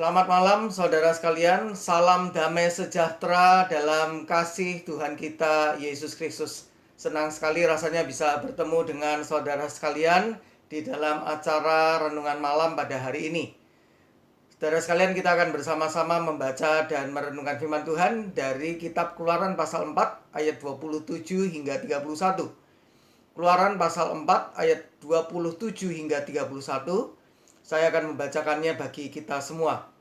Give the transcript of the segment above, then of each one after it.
Selamat malam saudara sekalian, salam damai sejahtera dalam kasih Tuhan kita Yesus Kristus. Senang sekali rasanya bisa bertemu dengan saudara sekalian di dalam acara renungan malam pada hari ini. Saudara sekalian, kita akan bersama-sama membaca dan merenungkan firman Tuhan dari kitab Keluaran pasal 4 ayat 27 hingga 31. Keluaran pasal 4 ayat 27 hingga 31. Saya akan membacakannya bagi kita semua.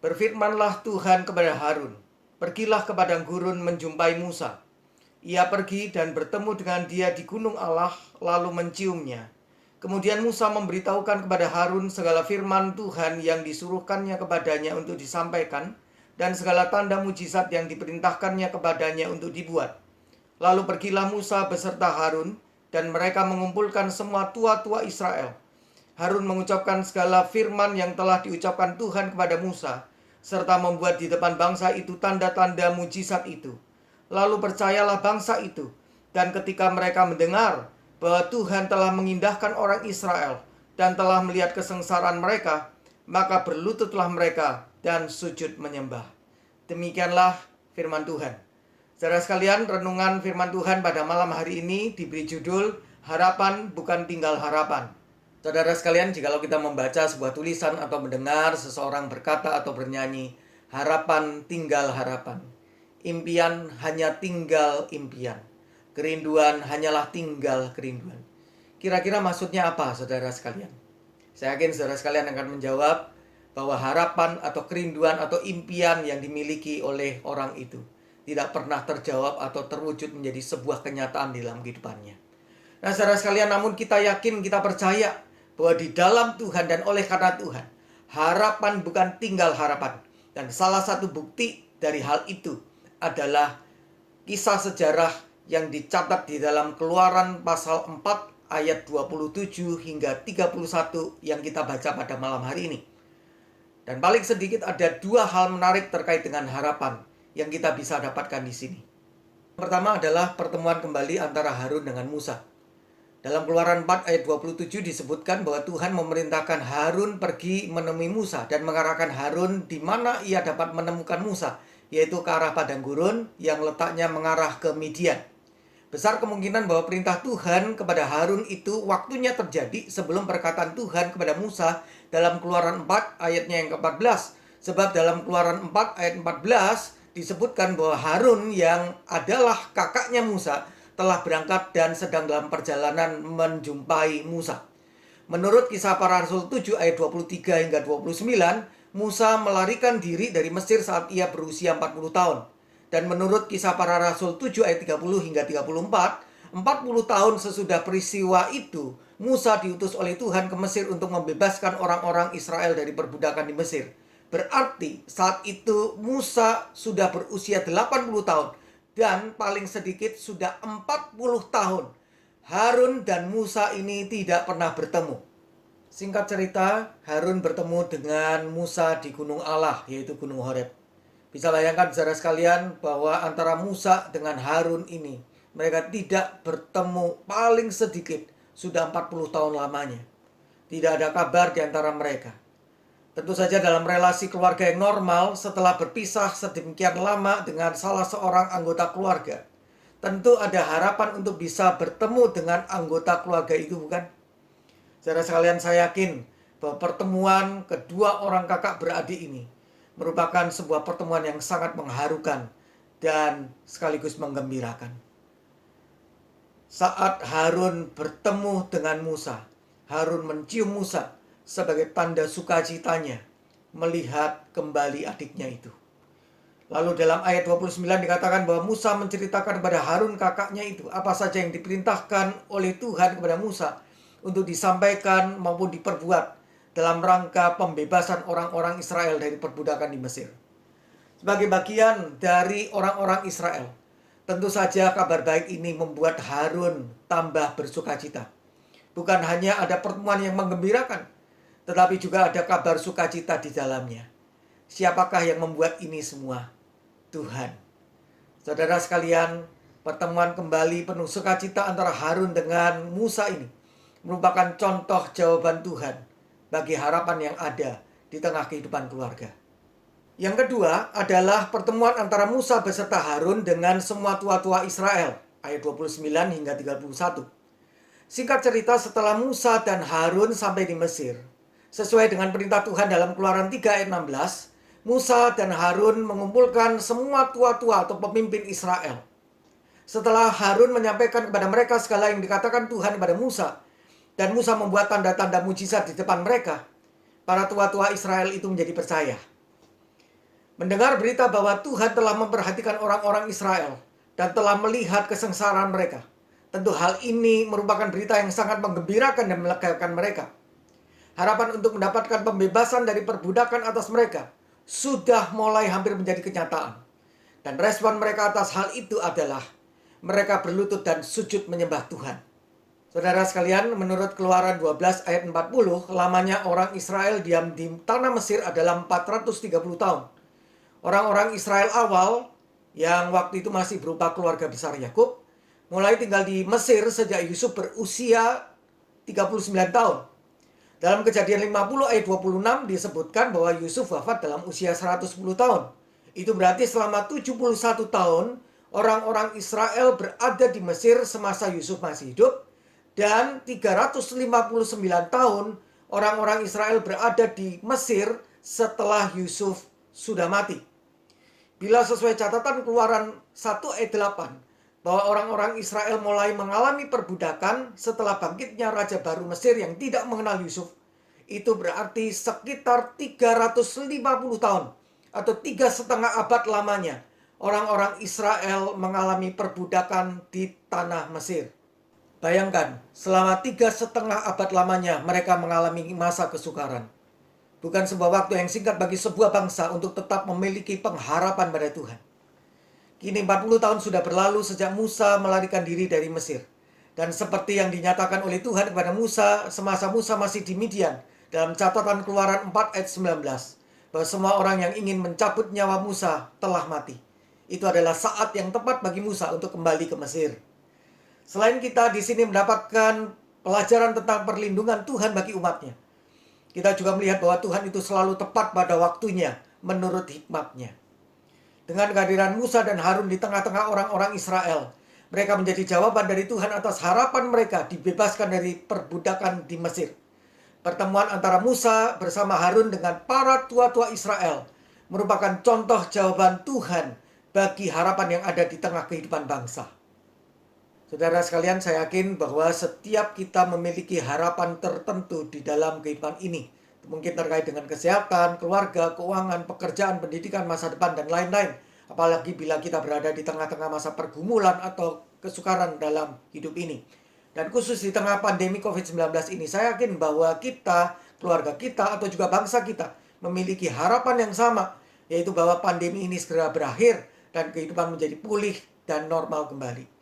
Berfirmanlah Tuhan kepada Harun, "Pergilah ke padang gurun menjumpai Musa." Ia pergi dan bertemu dengan dia di gunung Allah, lalu menciumnya. Kemudian Musa memberitahukan kepada Harun segala firman Tuhan yang disuruhkannya kepadanya untuk disampaikan, dan segala tanda mujizat yang diperintahkannya kepadanya untuk dibuat. Lalu pergilah Musa beserta Harun, dan mereka mengumpulkan semua tua-tua Israel. Harun mengucapkan segala firman yang telah diucapkan Tuhan kepada Musa, serta membuat di depan bangsa itu tanda-tanda mujizat itu. Lalu percayalah bangsa itu, dan ketika mereka mendengar bahwa Tuhan telah mengindahkan orang Israel dan telah melihat kesengsaraan mereka, maka berlututlah mereka dan sujud menyembah. Demikianlah firman Tuhan. Saudara sekalian, renungan firman Tuhan pada malam hari ini diberi judul Harapan Bukan Tinggal Harapan. Saudara sekalian, jikalau kita membaca sebuah tulisan atau mendengar seseorang berkata atau bernyanyi, "Harapan tinggal harapan. Impian hanya tinggal impian. Kerinduan hanyalah tinggal kerinduan." Kira-kira maksudnya apa, saudara sekalian? Saya yakin saudara sekalian akan menjawab bahwa harapan atau kerinduan atau impian yang dimiliki oleh orang itu tidak pernah terjawab atau terwujud menjadi sebuah kenyataan di dalam kehidupannya. Nah, saudara sekalian, namun kita yakin, kita percaya bahwa di dalam Tuhan dan oleh karena Tuhan, harapan bukan tinggal harapan. Dan salah satu bukti dari hal itu adalah kisah sejarah yang dicatat di dalam Keluaran pasal 4 ayat 27 hingga 31 yang kita baca pada malam hari ini. Dan paling sedikit ada dua hal menarik terkait dengan harapan yang kita bisa dapatkan di sini. Pertama adalah pertemuan kembali antara Harun dengan Musa. Dalam Keluaran 4 ayat 27 disebutkan bahwa Tuhan memerintahkan Harun pergi menemui Musa dan mengarahkan Harun di mana ia dapat menemukan Musa, yaitu ke arah padang gurun yang letaknya mengarah ke Midian. Besar kemungkinan bahwa perintah Tuhan kepada Harun itu waktunya terjadi sebelum perkataan Tuhan kepada Musa dalam Keluaran 4 ayatnya yang ke-14. Sebab dalam Keluaran 4 ayat 14 disebutkan bahwa Harun yang adalah kakaknya Musa telah berangkat dan sedang dalam perjalanan menjumpai Musa. Menurut Kisah Para Rasul 7 ayat 23 hingga 29, Musa melarikan diri dari Mesir saat ia berusia 40 tahun. Dan menurut Kisah Para Rasul 7 ayat 30 hingga 34, 40 tahun sesudah peristiwa itu, Musa diutus oleh Tuhan ke Mesir untuk membebaskan orang-orang Israel dari perbudakan di Mesir. Berarti saat itu Musa sudah berusia 80 tahun. Dan paling sedikit sudah 40 tahun Harun dan Musa ini tidak pernah bertemu. Singkat cerita, Harun bertemu dengan Musa di Gunung Allah, yaitu Gunung Horeb. Bisa bayangkan saudara sekalian bahwa antara Musa dengan Harun ini, mereka tidak bertemu paling sedikit sudah 40 tahun lamanya. Tidak ada kabar di antara mereka. Tentu saja dalam relasi keluarga yang normal, setelah berpisah sedemikian lama dengan salah seorang anggota keluarga, tentu ada harapan untuk bisa bertemu dengan anggota keluarga itu, bukan? Saudara sekalian, saya yakin bahwa pertemuan kedua orang kakak beradik ini merupakan sebuah pertemuan yang sangat mengharukan dan sekaligus menggembirakan. Saat Harun bertemu dengan Musa, Harun mencium Musa sebagai tanda sukacitanya melihat kembali adiknya itu. Lalu dalam ayat 29 dikatakan bahwa Musa menceritakan kepada Harun kakaknya itu apa saja yang diperintahkan oleh Tuhan kepada Musa untuk disampaikan maupun diperbuat dalam rangka pembebasan orang-orang Israel dari perbudakan di Mesir. Sebagai bagian dari orang-orang Israel, tentu saja kabar baik ini membuat Harun tambah bersukacita. Bukan hanya ada pertemuan yang menggembirakan, tetapi juga ada kabar sukacita di dalamnya. Siapakah yang membuat ini semua? Tuhan. Saudara sekalian, pertemuan kembali penuh sukacita antara Harun dengan Musa ini merupakan contoh jawaban Tuhan bagi harapan yang ada di tengah kehidupan keluarga. Yang kedua adalah pertemuan antara Musa beserta Harun dengan semua tua-tua Israel, ayat 29 hingga 31. Singkat cerita, setelah Musa dan Harun sampai di Mesir, sesuai dengan perintah Tuhan dalam Keluaran 3 ayat 16, Musa dan Harun mengumpulkan semua tua-tua atau pemimpin Israel. Setelah Harun menyampaikan kepada mereka segala yang dikatakan Tuhan kepada Musa, dan Musa membuat tanda-tanda mujizat di depan mereka, para tua-tua Israel itu menjadi percaya. Mendengar berita bahwa Tuhan telah memperhatikan orang-orang Israel dan telah melihat kesengsaraan mereka, tentu hal ini merupakan berita yang sangat menggembirakan dan melegakan mereka. Harapan untuk mendapatkan pembebasan dari perbudakan atas mereka sudah mulai hampir menjadi kenyataan. Dan respon mereka atas hal itu adalah mereka berlutut dan sujud menyembah Tuhan. Saudara sekalian, menurut Keluaran 12 ayat 40, lamanya orang Israel diam di tanah Mesir adalah 430 tahun. Orang-orang Israel awal yang waktu itu masih berupa keluarga besar Yakub mulai tinggal di Mesir sejak Yusuf berusia 39 tahun. Dalam Kejadian 50 ayat 26 disebutkan bahwa Yusuf wafat dalam usia 110 tahun. Itu berarti selama 71 tahun orang-orang Israel berada di Mesir semasa Yusuf masih hidup, dan 359 tahun orang-orang Israel berada di Mesir setelah Yusuf sudah mati. Bila sesuai catatan Keluaran 1 ayat 8, bahwa orang-orang Israel mulai mengalami perbudakan setelah bangkitnya Raja baru Mesir yang tidak mengenal Yusuf, itu berarti sekitar 350 tahun atau 3,5 abad lamanya orang-orang Israel mengalami perbudakan di tanah Mesir. Bayangkan, selama 3,5 abad lamanya mereka mengalami masa kesukaran. Bukan sebuah waktu yang singkat bagi sebuah bangsa untuk tetap memiliki pengharapan pada Tuhan. Kini 40 tahun sudah berlalu sejak Musa melarikan diri dari Mesir. Dan seperti yang dinyatakan oleh Tuhan kepada Musa semasa Musa masih di Midian, dalam catatan Keluaran 4 ayat 19, bahwa semua orang yang ingin mencabut nyawa Musa telah mati. Itu adalah saat yang tepat bagi Musa untuk kembali ke Mesir. Selain kita di sini mendapatkan pelajaran tentang perlindungan Tuhan bagi umatnya, kita juga melihat bahwa Tuhan itu selalu tepat pada waktunya menurut hikmatnya. Dengan kehadiran Musa dan Harun di tengah-tengah orang-orang Israel, mereka menjadi jawaban dari Tuhan atas harapan mereka dibebaskan dari perbudakan di Mesir. Pertemuan antara Musa bersama Harun dengan para tua-tua Israel merupakan contoh jawaban Tuhan bagi harapan yang ada di tengah kehidupan bangsa. Saudara sekalian, saya yakin bahwa setiap kita memiliki harapan tertentu di dalam kehidupan ini. Mungkin terkait dengan kesehatan, keluarga, keuangan, pekerjaan, pendidikan, masa depan, dan lain-lain. Apalagi bila kita berada di tengah-tengah masa pergumulan atau kesukaran dalam hidup ini. Dan khusus di tengah pandemi COVID-19 ini, saya yakin bahwa kita, keluarga kita, atau juga bangsa kita memiliki harapan yang sama, yaitu bahwa pandemi ini segera berakhir dan kehidupan menjadi pulih dan normal kembali.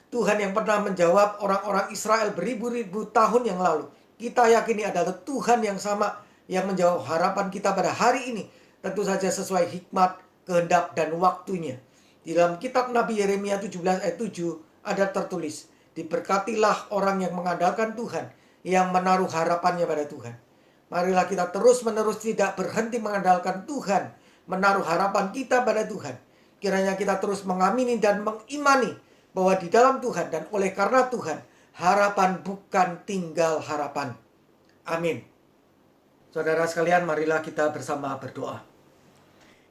Tuhan yang pernah menjawab orang-orang Israel beribu-ribu tahun yang lalu, kita yakini adalah Tuhan yang sama yang menjawab harapan kita pada hari ini, tentu saja sesuai hikmat, kehendak, dan waktunya. Di dalam kitab Nabi Yeremia 17 ayat 7 ada tertulis, diberkatilah orang yang mengandalkan Tuhan, yang menaruh harapannya pada Tuhan. Marilah kita terus-menerus tidak berhenti mengandalkan Tuhan, menaruh harapan kita pada Tuhan. Kiranya kita terus mengamini dan mengimani bahwa di dalam Tuhan dan oleh karena Tuhan, harapan bukan tinggal harapan. Amin. Saudara sekalian, marilah kita bersama berdoa.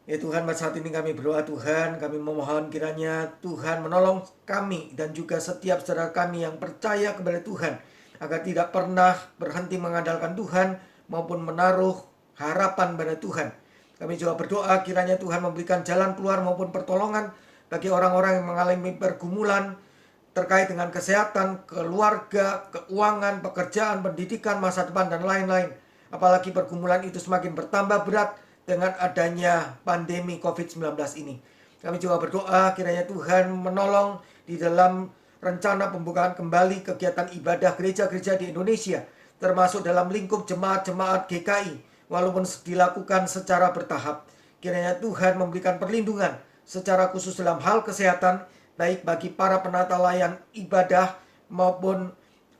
Ya Tuhan, pada saat ini kami berdoa Tuhan, kami memohon kiranya Tuhan menolong kami dan juga setiap saudara kami yang percaya kepada Tuhan, agar tidak pernah berhenti mengandalkan Tuhan maupun menaruh harapan pada Tuhan. Kami juga berdoa kiranya Tuhan memberikan jalan keluar maupun pertolongan bagi orang-orang yang mengalami pergumulan terkait dengan kesehatan, keluarga, keuangan, pekerjaan, pendidikan, masa depan, dan lain-lain. Apalagi pergumulan itu semakin bertambah berat dengan adanya pandemi COVID-19 ini. Kami juga berdoa kiranya Tuhan menolong di dalam rencana pembukaan kembali kegiatan ibadah gereja-gereja di Indonesia, termasuk dalam lingkup jemaat-jemaat GKI, walaupun dilakukan secara bertahap. Kiranya Tuhan memberikan perlindungan secara khusus dalam hal kesehatan, baik bagi para penata layan ibadah maupun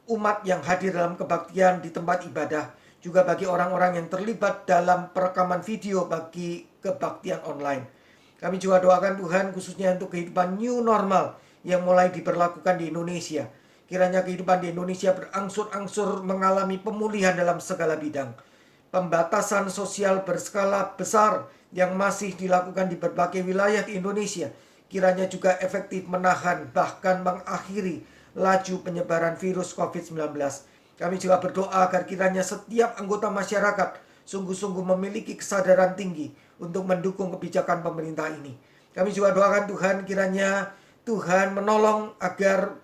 umat yang hadir dalam kebaktian di tempat ibadah. juga bagi orang-orang yang terlibat dalam perekaman video bagi kebaktian online. Kami juga doakan Tuhan khususnya untuk kehidupan new normal yang mulai diberlakukan di Indonesia. Kiranya kehidupan di Indonesia berangsur-angsur mengalami pemulihan dalam segala bidang. Pembatasan sosial berskala besar yang masih dilakukan di berbagai wilayah di Indonesia kiranya juga efektif menahan bahkan mengakhiri laju penyebaran virus COVID-19. Kami juga berdoa agar kiranya setiap anggota masyarakat sungguh-sungguh memiliki kesadaran tinggi untuk mendukung kebijakan pemerintah ini. Kami juga doakan Tuhan kiranya Tuhan menolong agar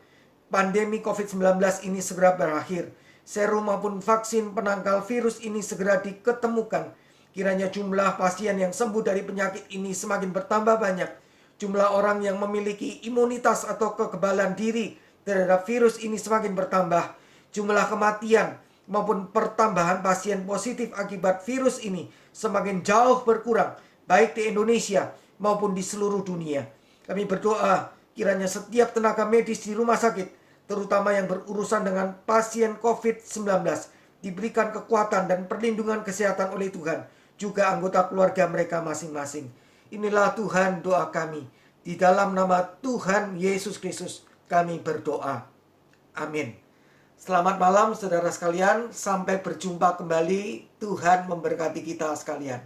pandemi COVID-19 ini segera berakhir. Serum maupun vaksin penangkal virus ini segera diketemukan. Kiranya jumlah pasien yang sembuh dari penyakit ini semakin bertambah banyak. Jumlah orang yang memiliki imunitas atau kekebalan diri terhadap virus ini semakin bertambah. Jumlah kematian maupun pertambahan pasien positif akibat virus ini semakin jauh berkurang, baik di Indonesia maupun di seluruh dunia. Kami berdoa kiranya setiap tenaga medis di rumah sakit, terutama yang berurusan dengan pasien COVID-19, diberikan kekuatan dan perlindungan kesehatan oleh Tuhan, juga anggota keluarga mereka masing-masing. Inilah Tuhan doa kami. Di dalam nama Tuhan Yesus Kristus kami berdoa. Amin. Selamat malam saudara sekalian. Sampai berjumpa kembali. Tuhan memberkati kita sekalian.